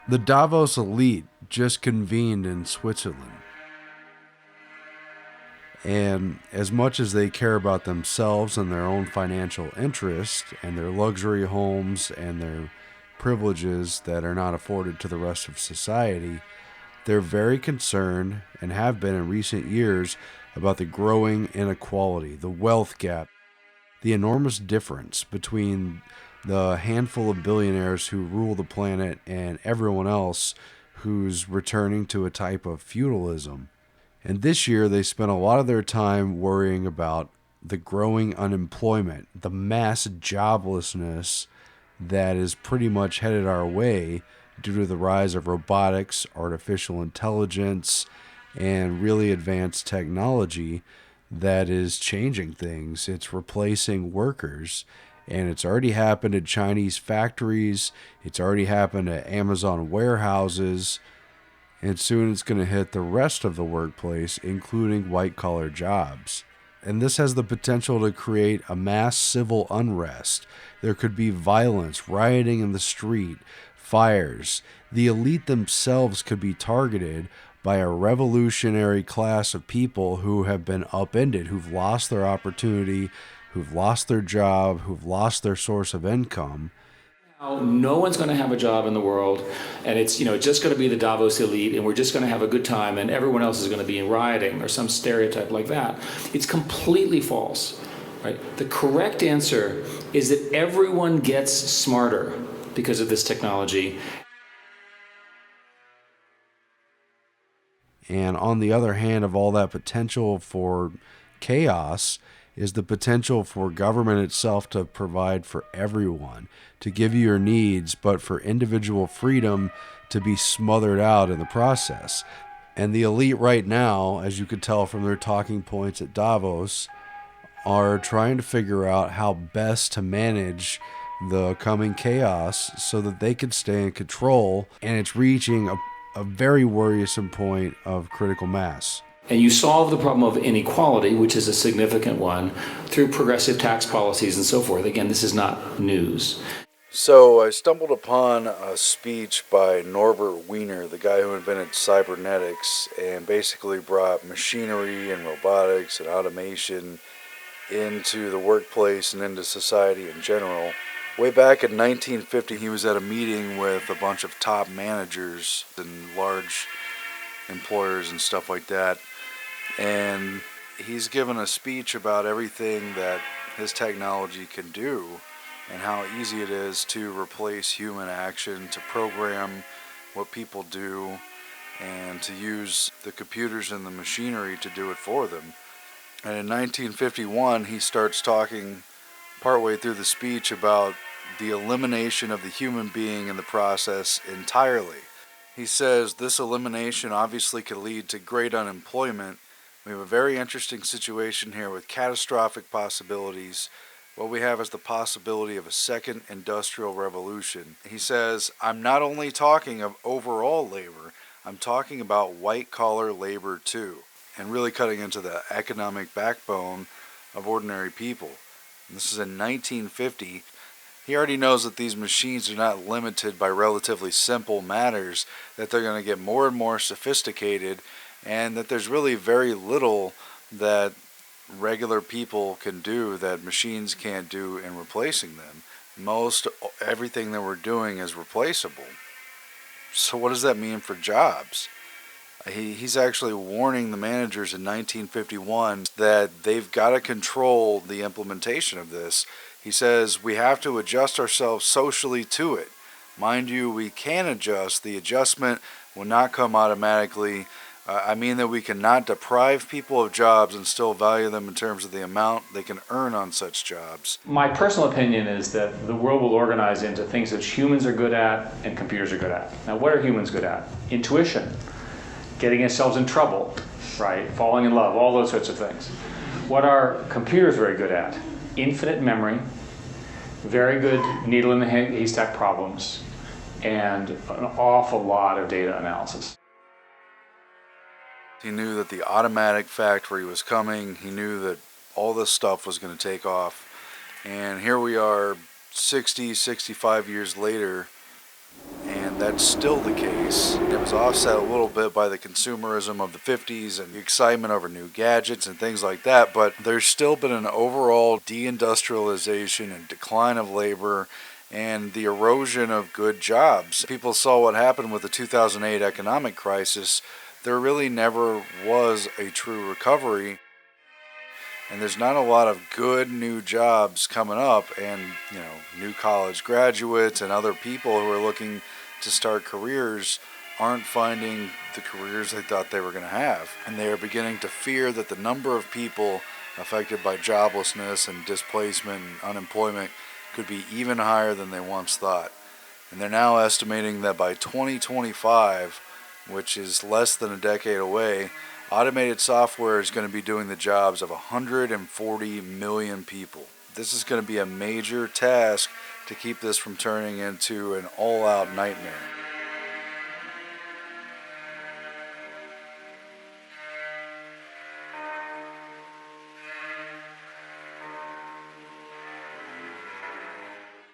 The Davos elite just convened in Switzerland. And as much as they care about themselves and their own financial interest and their luxury homes and their privileges that are not afforded to the rest of society, they're very concerned and have been in recent years about the growing inequality, the wealth gap, the enormous difference between the handful of billionaires who rule the planet and everyone else who's returning to a type of feudalism. And this year, they spent a lot of their time worrying about the growing unemployment, the mass joblessness that is pretty much headed our way due to the rise of robotics, artificial intelligence, and really advanced technology that is changing things. It's replacing workers. And it's already happened at Chinese factories. It's already happened at Amazon warehouses. And soon it's going to hit the rest of the workplace, including white-collar jobs. And this has the potential to create a mass civil unrest. There could be violence, rioting in the street, fires. The elite themselves could be targeted by a revolutionary class of people who have been upended, who've lost their opportunity, who've lost their job, who've lost their source of income. No one's going to have a job in the world, and it's just going to be the Davos elite, and we're just going to have a good time, and everyone else is going to be rioting or some stereotype like that. It's completely false, right? The correct answer is that everyone gets smarter because of this technology. And on the other hand of all that potential for chaos is the potential for government itself to provide for everyone, to give you your needs, but for individual freedom to be smothered out in the process. And the elite right now, as you could tell from their talking points at Davos, are trying to figure out how best to manage the coming chaos so that they can stay in control, and it's reaching a very worrisome point of critical mass. And you solve the problem of inequality, which is a significant one, through progressive tax policies and so forth. Again, this is not news. So I stumbled upon a speech by Norbert Wiener, the guy who invented cybernetics and basically brought machinery and robotics and automation into the workplace and into society in general. Way back in 1950, he was at a meeting with a bunch of top managers and large employers and stuff like that. And he's given a speech about everything that his technology can do and how easy it is to replace human action, to program what people do, and to use the computers and the machinery to do it for them. And in 1951, he starts talking partway through the speech about the elimination of the human being in the process entirely. He says this elimination obviously could lead to great unemployment. We have a very interesting situation here with catastrophic possibilities. What we have is the possibility of a second industrial revolution. He says, I'm not only talking of overall labor, I'm talking about white-collar labor too, and really cutting into the economic backbone of ordinary people. And this is in 1950. He already knows that these machines are not limited by relatively simple matters, that they're going to get more and more sophisticated, and that there's really very little that regular people can do that machines can't do in replacing them. Most everything that we're doing is replaceable. So what does that mean for jobs? He's actually warning the managers in 1951 that they've got to control the implementation of this. He says we have to adjust ourselves socially to it. Mind you, we can adjust. The adjustment will not come automatically. I mean that we cannot deprive people of jobs and still value them in terms of the amount they can earn on such jobs. My personal opinion is that the world will organize into things that humans are good at and computers are good at. Now, what are humans good at? Intuition, getting ourselves in trouble, right? Falling in love, all those sorts of things. What are computers very good at? Infinite memory, very good needle in the haystack problems, and an awful lot of data analysis. He knew that the automatic factory was coming. He knew that all this stuff was going to take off. And here we are 60, 65 years later, and and that's still the case. It was offset a little bit by the consumerism of the 50s and the excitement over new gadgets and things like that, but there's still been an overall deindustrialization and decline of labor and the erosion of good jobs. People saw what happened with the 2008 economic crisis. There really never was a true recovery, and there's not a lot of good new jobs coming up, and new college graduates and other people who are looking to start careers aren't finding the careers they thought they were going to have, and they are beginning to fear that the number of people affected by joblessness and displacement and unemployment could be even higher than they once thought. And they're now estimating that by 2025, which is less than a decade away, automated software is going to be doing the jobs of 140 million people. This is going to be a major task to keep this from turning into an all-out nightmare.